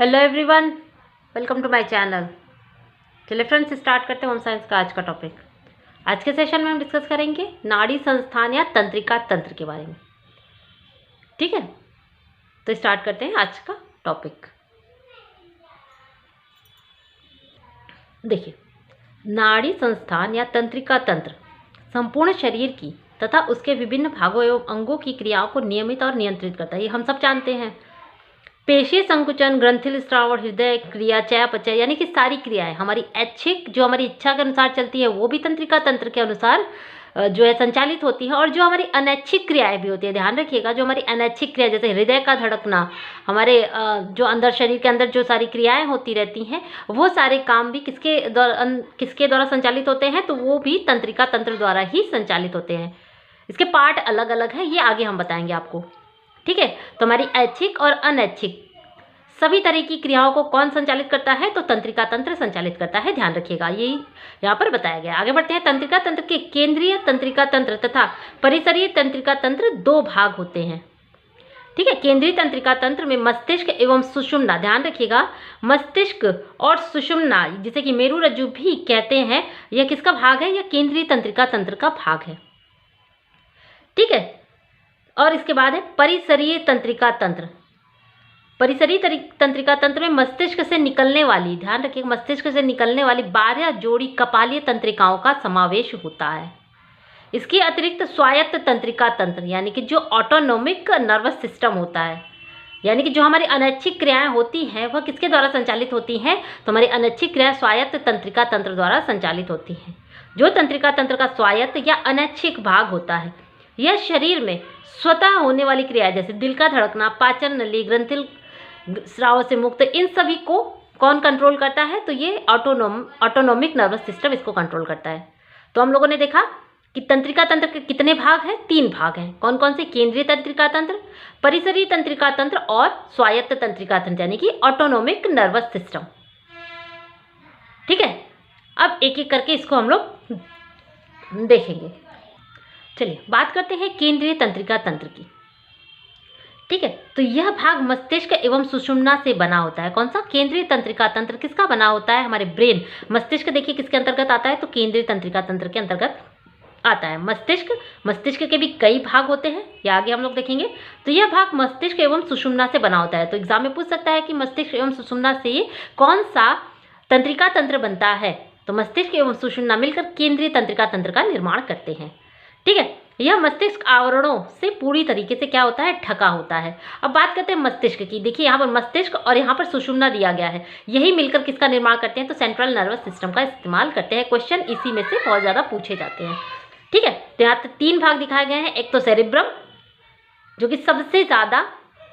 Hello everyone, welcome to my channel. चलिए friends, start करते हैं होम साइंस का आज का टॉपिक। आज के सेशन में हम डिस्कस करेंगे नाड़ी संस्थान या तंत्रिका तंत्र के बारे में। ठीक है, तो स्टार्ट करते हैं आज का टॉपिक। देखिए, नाड़ी संस्थान या तंत्रिका तंत्र संपूर्ण शरीर की तथा उसके विभिन्न भागों एवं अंगों की क्रियाओं को नियमित और नियंत्रित करता है। ये हम सब जानते हैं। पेशी संकुचन, ग्रंथिल स्राव और हृदय क्रिया, चयापचय यानी कि सारी क्रियाएं हमारी ऐच्छिक जो हमारी इच्छा के अनुसार चलती है वो भी तंत्रिका तंत्र के अनुसार जो है संचालित होती है। और जो हमारी अनैच्छिक क्रियाएं भी होती है, ध्यान रखिएगा, जो हमारी अनैच्छिक क्रिया जैसे हृदय का धड़कना, हमारे जो अंदर शरीर के अंदर जो सारी क्रियाएं होती रहती हैं वो सारे काम भी किसके द्वारा संचालित होते हैं, तो वो भी तंत्रिका तंत्र द्वारा ही संचालित होते हैं। इसके पार्ट अलग अलग हैं, ये आगे हम बताएंगे आपको। ठीक है, तो हमारी ऐच्छिक और अनैच्छिक सभी तरह की क्रियाओं को कौन संचालित करता है, तो तंत्रिका तंत्र संचालित करता है। ध्यान रखिएगा, यही यहाँ पर बताया गया। आगे बढ़ते हैं। तंत्रिका तंत्र के केंद्रीय तंत्रिका तंत्र तथा परिसरीय तंत्रिका तंत्र दो भाग होते हैं। ठीक है, केंद्रीय तंत्रिका तंत्र में मस्तिष्क एवं सुषुम्ना, ध्यान रखिएगा, मस्तिष्क और सुषुम्ना जिसे कि मेरुरज्जु भी कहते हैं, यह किसका भाग है, यह केंद्रीय तंत्रिका तंत्र का भाग है। ठीक है, और इसके बाद है परिसरीय तंत्रिका तंत्र। परिसरीय तंत्रिका तंत्र में मस्तिष्क से निकलने वाली, ध्यान रखिए, मस्तिष्क से निकलने वाली 12 जोड़ी कपालीय तंत्रिकाओं का समावेश होता है। इसके अतिरिक्त स्वायत्त तंत्रिका तंत्र यानी कि जो ऑटोनोमिक नर्वस सिस्टम होता है, यानी कि जो हमारी अनैच्छिक क्रियाएं होती हैं वह किसके द्वारा संचालित होती हैं, तो हमारी अनैच्छिक क्रियाएं स्वायत्त तंत्रिका तंत्र द्वारा संचालित होती हैं। जो तंत्रिका तंत्र का स्वायत्त या अनैच्छिक भाग होता है, यह शरीर में स्वतः होने वाली क्रियाएं जैसे दिल का धड़कना, पाचन नली, ग्रंथिल स्राव से मुक्त, इन सभी को कौन कंट्रोल करता है, तो ये ऑटोनोमिक नर्वस सिस्टम इसको कंट्रोल करता है। तो हम लोगों ने देखा कि तंत्रिका तंत्र के कितने भाग हैं, 3 भाग हैं। कौन कौन से, केंद्रीय तंत्रिका तंत्र, परिसरीय तंत्रिका तंत्र और स्वायत्त तंत्रिका तंत्र यानी कि ऑटोनोमिक नर्वस सिस्टम। ठीक है, अब एक एक करके इसको हम लोग देखेंगे। चलिए बात करते हैं केंद्रीय तंत्रिका तंत्र की। ठीक है, तो यह भाग मस्तिष्क एवं सुषुम्ना से बना होता है। कौन सा, केंद्रीय तंत्रिका तंत्र किसका बना होता है, हमारे ब्रेन, मस्तिष्क देखिए किसके अंतर्गत आता है, तो केंद्रीय तंत्रिका तंत्र के अंतर्गत आता है। मस्तिष्क के भी कई भाग होते हैं, ये आगे हम लोग देखेंगे। तो यह भाग मस्तिष्क एवं सुषुम्ना से बना होता है। तो एग्जाम में पूछ सकता है कि मस्तिष्क एवं सुषुम्ना से कौन सा तंत्रिका तंत्र बनता है, तो मस्तिष्क एवं सुषुम्ना मिलकर केंद्रीय तंत्रिका तंत्र का निर्माण करते हैं। ठीक है, यह मस्तिष्क आवरणों से पूरी तरीके से क्या होता है, ढका होता है। अब बात करते हैं मस्तिष्क की। देखिए यहाँ पर मस्तिष्क और यहाँ पर सुषुम्ना दिया गया है, यही मिलकर किसका निर्माण करते हैं, तो सेंट्रल नर्वस सिस्टम का इस्तेमाल करते हैं। क्वेश्चन इसी में से बहुत ज़्यादा पूछे जाते हैं। ठीक है, तो यहाँ 3 भाग दिखाए गए हैं। एक तो सेरिब्रम जो कि सबसे ज़्यादा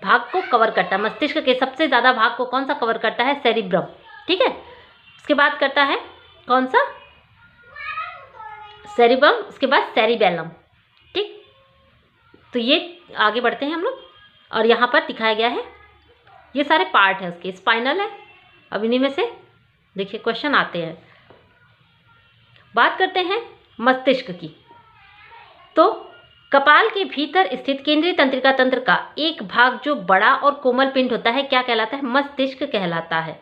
भाग को कवर करता है, मस्तिष्क के सबसे ज़्यादा भाग को कौन सा कवर करता है, सेरिब्रम। ठीक है, उसके बाद करता है कौन सा, सेरिब्रम, उसके बाद सेरिबेलम। ठीक, तो ये आगे बढ़ते हैं हम लोग, और यहाँ पर दिखाया गया है ये सारे पार्ट है उसके, स्पाइनल है। अब इन्हीं में से देखिए क्वेश्चन आते हैं। बात करते हैं मस्तिष्क की। तो कपाल के भीतर स्थित केंद्रीय तंत्रिका तंत्र का एक भाग जो बड़ा और कोमल पिंड होता है क्या कहलाता है, मस्तिष्क कहलाता है।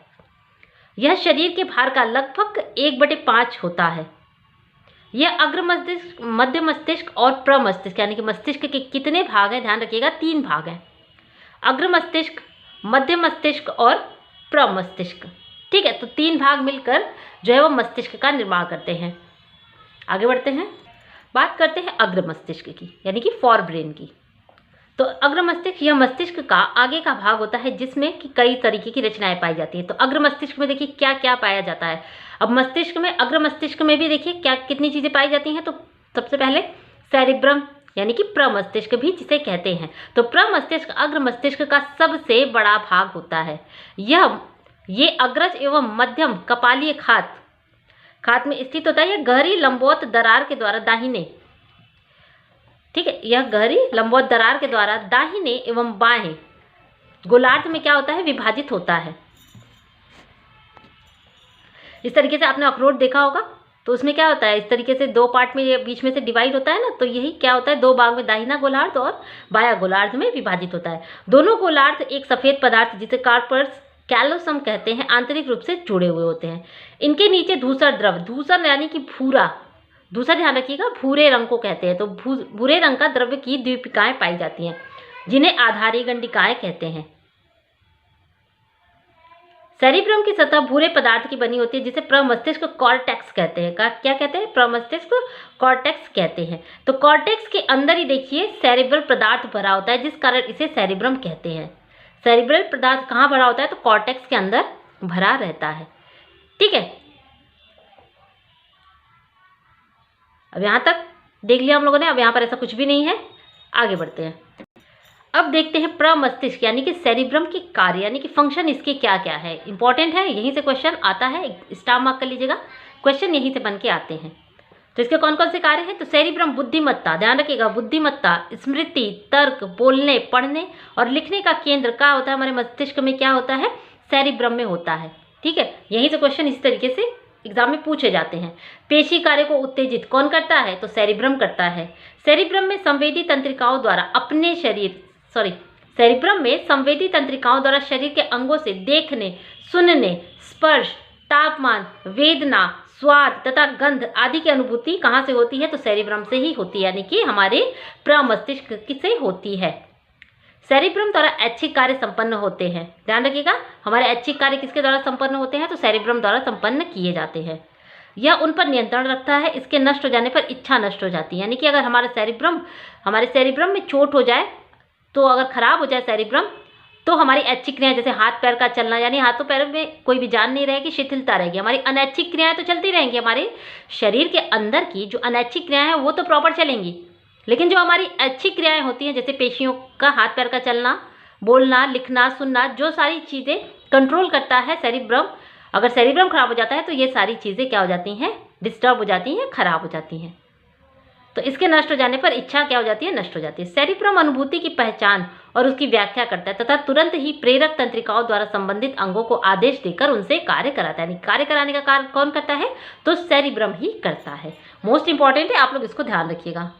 यह शरीर के भार का लगभग 1/5 होता है। यह अग्र मस्तिष्क, मध्य मस्तिष्क और प्रमस्तिष्क यानी कि मस्तिष्क के कितने भाग हैं, ध्यान रखिएगा 3 भाग हैं, अग्र मस्तिष्क, मध्य मस्तिष्क और प्रमस्तिष्क। ठीक है, तो 3 भाग मिलकर जो है वो मस्तिष्क का निर्माण करते हैं। आगे बढ़ते हैं, बात करते हैं अग्र मस्तिष्क की यानी कि फॉर ब्रेन की। तो अग्र मस्तिष्क यह मस्तिष्क का आगे का भाग होता है जिसमें कि कई तरीके की रचनाएं पाई जाती हैं। तो अग्र मस्तिष्क में देखिए क्या क्या पाया जाता है। अब मस्तिष्क में, अग्र मस्तिष्क में भी देखिए क्या कितनी चीज़ें पाई जाती हैं। तो सबसे पहले सेरिब्रम यानी कि प्रमस्तिष्क भी जिसे कहते हैं। तो प्रमस्तिष्क अग्र मस्तिष्क का सबसे बड़ा भाग होता है। ये अग्रज एवं मध्यम कपालीय खात में स्थित होता है। यह गहरी लंबवत दरार के द्वारा दाहिने, ठीक है, यह गहरी लंबवत दरार के द्वारा दाहिने एवं बाएं गोलार्ध में क्या होता है, विभाजित होता है। इस तरीके से आपने अखरोट देखा होगा, तो उसमें क्या होता है, इस तरीके से 2 पार्ट में बीच में से डिवाइड होता है ना, तो यही क्या होता है, 2 भाग में दाहिना गोलार्ध और बायां गोलार्ध में विभाजित होता है। दोनों गोलार्ध एक सफ़ेद पदार्थ जिसे कार्पस कैलोसम कहते हैं, आंतरिक रूप से जुड़े हुए होते हैं। इनके नीचे धूसर द्रव, धूसर यानी कि भूरा, धूसर ध्यान रखिएगा, भूरे रंग को कहते हैं। तो भूरे रंग का द्रव्य की द्वीपिकाएं पाई जाती हैं, जिन्हें आधारी गंडिकाएं कहते हैं। सेरिब्रम की सतह भूरे पदार्थ की बनी होती है, जिसे प्रमस्तिष्क कॉर्टेक्स कहते हैं। क्या कहते हैं? प्रमस्तिष्क कॉर्टेक्स कहते हैं। तो कॉर्टेक्स के अंदर ही देखिए सेरिब्रल पदार्थ भरा होता है, जिस कारण इसे सेरिब्रम कहते हैं। सेरिब्रल पदार्थ कहाँ भरा होता है? तो कॉर्टेक्स के अंदर भरा रहता है। ठीक है, अब यहाँ तक देख लिया हम लोगों ने। अब यहाँ पर ऐसा कुछ भी नहीं है, आगे बढ़ते हैं। अब देखते हैं प्रमस्तिष्क यानी कि सेरिब्रम की कार्य यानी कि फंक्शन इसके क्या क्या है। इंपॉर्टेंट है, यहीं से क्वेश्चन आता है, स्टार मार्क कर लीजिएगा, क्वेश्चन यहीं से बन के आते हैं। तो इसके कौन कौन से कार्य हैं? तो सेरिब्रम बुद्धिमत्ता, ध्यान रखिएगा, बुद्धिमत्ता, स्मृति, तर्क, बोलने, पढ़ने और लिखने का केंद्र क्या होता है? हमारे मस्तिष्क में क्या होता है? सेरिब्रम में होता है। ठीक है, यहीं से क्वेश्चन इस तरीके से एग्जाम में पूछे जाते हैं। पेशी कार्य को उत्तेजित कौन करता है? तो सेरिब्रम करता है। सेरिब्रम में संवेदी तंत्रिकाओं द्वारा सेरिब्रम में संवेदी तंत्रिकाओं द्वारा शरीर के अंगों से देखने, सुनने, स्पर्श, तापमान, वेदना, स्वाद तथा गंध आदि की अनुभूति कहाँ से होती है? तो सेरिब्रम से ही होती है, यानी कि हमारे प्रमस्तिष्क से होती है। सेरिब्रम द्वारा ऐच्छिक कार्य संपन्न होते हैं। ध्यान रखिएगा, हमारे ऐच्छिक कार्य किसके द्वारा संपन्न होते हैं? तो सेरिब्रम द्वारा संपन्न किए जाते हैं। यह उन पर नियंत्रण रखता है। इसके नष्ट हो जाने पर इच्छा नष्ट हो जाती है, यानी कि अगर हमारे सेरिब्रम में चोट हो जाए, तो अगर खराब हो जाए सेरिब्रम, तो हमारी ऐच्छिक क्रियाएं जैसे हाथ पैर का चलना, यानी हाथों पैरों में कोई भी जान नहीं रहेगी, शिथिलता रहेगी। हमारी अनैच्छिक क्रियाएं तो चलती रहेंगी, हमारे शरीर के अंदर की जो अनैच्छिक क्रियाएं हैं वो तो प्रॉपर चलेंगी, लेकिन जो हमारी ऐच्छिक क्रियाएं होती हैं जैसे पेशियों का हाथ पैर का चलना, बोलना, लिखना, सुनना, जो सारी चीज़ें कंट्रोल करता है सेरिब्रम, अगर सेरिब्रम खराब हो जाता है तो ये सारी चीज़ें क्या हो जाती हैं? डिस्टर्ब हो जाती हैं, खराब हो जाती हैं। तो इसके नष्ट हो जाने पर इच्छा क्या हो जाती है? नष्ट हो जाती है। सेरिब्रम अनुभूति की पहचान और उसकी व्याख्या करता है तथा तुरंत ही प्रेरक तंत्रिकाओं द्वारा संबंधित अंगों को आदेश देकर उनसे कार्य कराता है। यानी कार्य कराने का कार्य कौन करता है? तो सेरिब्रम ही करता है। मोस्ट इंपॉर्टेंट है, आप लोग इसको ध्यान रखिएगा।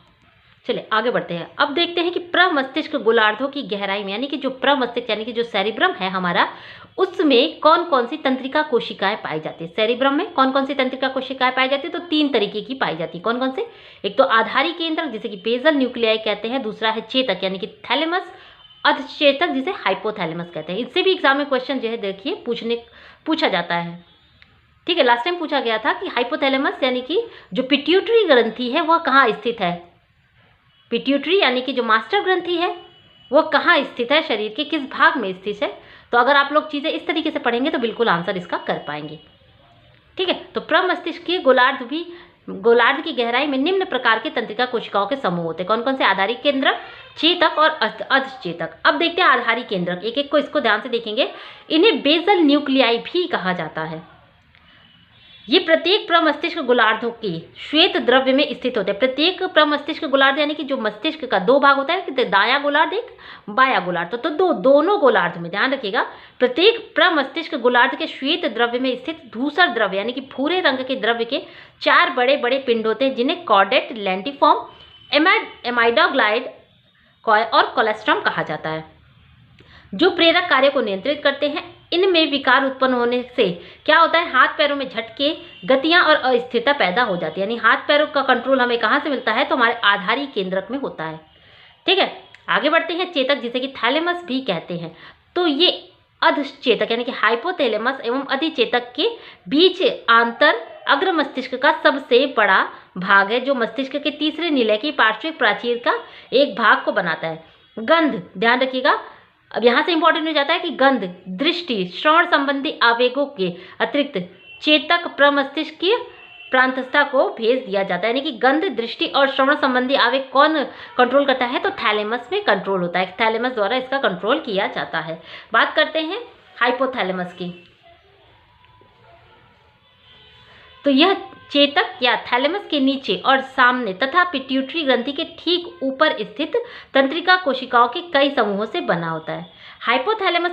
चलिए आगे बढ़ते हैं। अब देखते हैं कि प्रमस्तिष्क गोलार्धों की गहराई में, यानी कि जो प्रमस्तिष्क यानी कि जो सेरिब्रम है हमारा, उसमें कौन कौन सी तंत्रिका कोशिकाएं पाई जाती है। सेरिब्रम में कौन कौन सी तंत्रिका कोशिकाएं पाई जाती है? तो 3 तरीके की पाई जाती है। कौन कौन से? एक तो आधारी केंद्र जिसे कि बेसल न्यूक्लियाई कहते हैं, दूसरा है चेतक यानी कि थैलेमस, अधचेतक जिसे हाइपोथैलेमस कहते हैं। इससे भी एग्जाम में क्वेश्चन जो है देखिए पूछा जाता है। ठीक है, लास्ट टाइम पूछा गया था कि हाइपोथैलेमस यानी कि जो पिट्यूटरी ग्रंथि है वह कहाँ स्थित है। पिट्यूटरी यानी कि जो मास्टर ग्रंथि है वो कहाँ स्थित है, शरीर के किस भाग में स्थित है। तो अगर आप लोग चीज़ें इस तरीके से पढ़ेंगे तो बिल्कुल आंसर इसका कर पाएंगे। ठीक है, तो प्रमस्तिष्क के गोलार्ध की गहराई में निम्न प्रकार के तंत्रिका कोशिकाओं के समूह होते हैं। कौन कौन से? आधारी केंद्रक, चेतक और अधचेतक। अब देखते हैं आधारी केंद्रक, एक एक को इसको ध्यान से देखेंगे। इन्हें बेसल न्यूक्लियाई भी कहा जाता है। ये प्रत्येक प्रमस्तिष्क गोलार्धों के श्वेत द्रव्य में स्थित होते हैं। प्रत्येक प्रमस्तिष्क गोलार्ध यानी कि जो मस्तिष्क का 2 भाग होता है कि दायां गोलार्ध एक, बायां गोलार्ध, तो दोनों गोलार्ध में ध्यान रखिएगा, प्रत्येक प्रमस्तिष्क गोलार्ध के श्वेत द्रव्य में स्थित धूसर द्रव्य यानी कि भूरे रंग के द्रव्य के 4 बड़े बड़े पिंड होते हैं, जिन्हें कॉर्डेट, लेंटिफॉर्म, एमाइडोग्लाइड और कोलेस्ट्रम कहा जाता है, जो प्रेरक कार्य को नियंत्रित करते हैं। इनमें विकार उत्पन्न होने से क्या होता है? हाथ पैरों में झटके, गतियां और अस्थिरता पैदा हो जाती है। यानी हाथ पैरों का कंट्रोल हमें कहाँ से मिलता है? तो हमारे आधारी केंद्रक में होता है। ठीक है, आगे बढ़ते हैं। चेतक जिसे कि थैलेमस भी कहते हैं, तो ये अधचेतक यानी कि हाइपोथैलेमस एवं अधिचेतक के बीच आंतर अग्र मस्तिष्क का सबसे बड़ा भाग है, जो मस्तिष्क के तीसरे निलय की पार्श्विक प्राचीर का एक भाग को बनाता है। गंध, ध्यान रखिएगा, अब यहाँ से इंपॉर्टेंट हो जाता है कि गंध, दृष्टि, श्रवण संबंधी आवेगों के अतिरिक्त चेतक प्रमस्तिष्क की प्रांतस्था को भेज दिया जाता है। यानी कि गंध, दृष्टि और श्रवण संबंधी आवेग कौन कंट्रोल करता है? तो थैलेमस में कंट्रोल होता है, थैलेमस द्वारा इसका कंट्रोल किया जाता है। बात करते हैं हाइपोथैलेमस की। तो यह चेतक या थैलेमस के नीचे और सामने तथा पिट्यूटरी ग्रंथि के ठीक ऊपर स्थित तंत्रिका कोशिकाओं के कई समूहों से बना होता है। हाइपोथैलेमस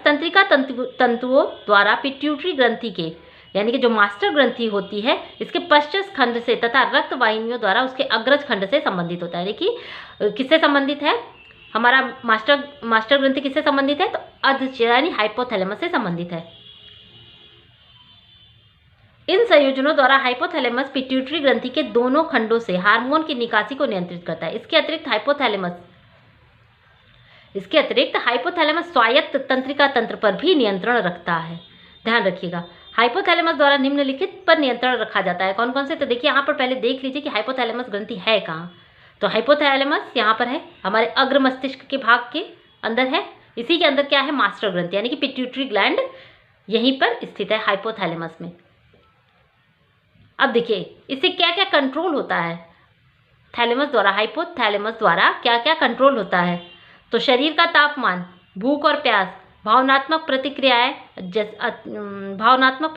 तंत्रिका तंतुओं द्वारा पिट्यूटरी ग्रंथि के यानी कि जो मास्टर ग्रंथि होती है इसके पश्चत खंड से तथा रक्त वाहिनियों द्वारा उसके अग्रज खंड से संबंधित होता है। यानी कि किससे संबंधित है? हमारा मास्टर ग्रंथि किससे संबंधित है? तो अधचेता यानी हाइपोथैलेमस से संबंधित है। इन संयोजनों द्वारा हाइपोथैलेमस पिट्यूटरी ग्रंथि के दोनों खंडों से हार्मोन की निकासी को नियंत्रित करता है। इसके अतिरिक्त हाइपोथैलेमस स्वायत्त तंत्रिका तंत्र पर भी नियंत्रण रखता है। ध्यान रखिएगा, हाइपोथैलेमस द्वारा निम्नलिखित पर नियंत्रण रखा जाता है। कौन कौन से? तो देखिए यहाँ पर पहले देख लीजिए कि हाइपोथैलेमस ग्रंथि है कहाँ। तो हाइपोथैलेमस यहाँ पर है, हमारे अग्र मस्तिष्क के भाग के अंदर है। इसी के अंदर क्या है? मास्टर ग्रंथि यानी कि पिट्यूटरी ग्लैंड यहीं पर स्थित है हाइपोथैलेमस में। अब देखिए इससे क्या क्या कंट्रोल होता है थैलेमस द्वारा, हाइपोथैलेमस द्वारा क्या क्या कंट्रोल होता है? तो शरीर का तापमान, भूख और प्यास, भावनात्मक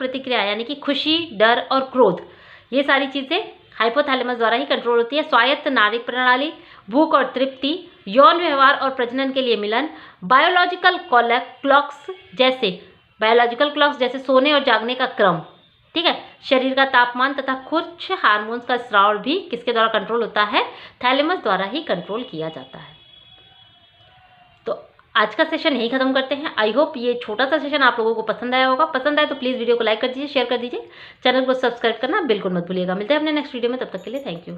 प्रतिक्रिया यानी कि खुशी, डर और क्रोध, ये सारी चीज़ें हाइपोथैलेमस द्वारा ही कंट्रोल होती है। स्वायत्त नाड़ी प्रणाली, भूख और तृप्ति, यौन व्यवहार और प्रजनन के लिए मिलन, बायोलॉजिकल क्लॉक्स जैसे सोने और जागने का क्रम, ठीक है। शरीर का तापमान तथा कुछ हार्मोन्स का स्राव भी किसके द्वारा कंट्रोल होता है? थैलेमस द्वारा ही कंट्रोल किया जाता है। तो आज का सेशन यही खत्म करते हैं। आई होप ये छोटा सा सेशन आप लोगों को पसंद आया होगा। पसंद आए तो प्लीज़ वीडियो को लाइक कर दीजिए, शेयर कर दीजिए, चैनल को सब्सक्राइब करना बिल्कुल मत भूलिएगा। मिलते हैं अपने नेक्स्ट वीडियो में, तब तक के लिए थैंक यू।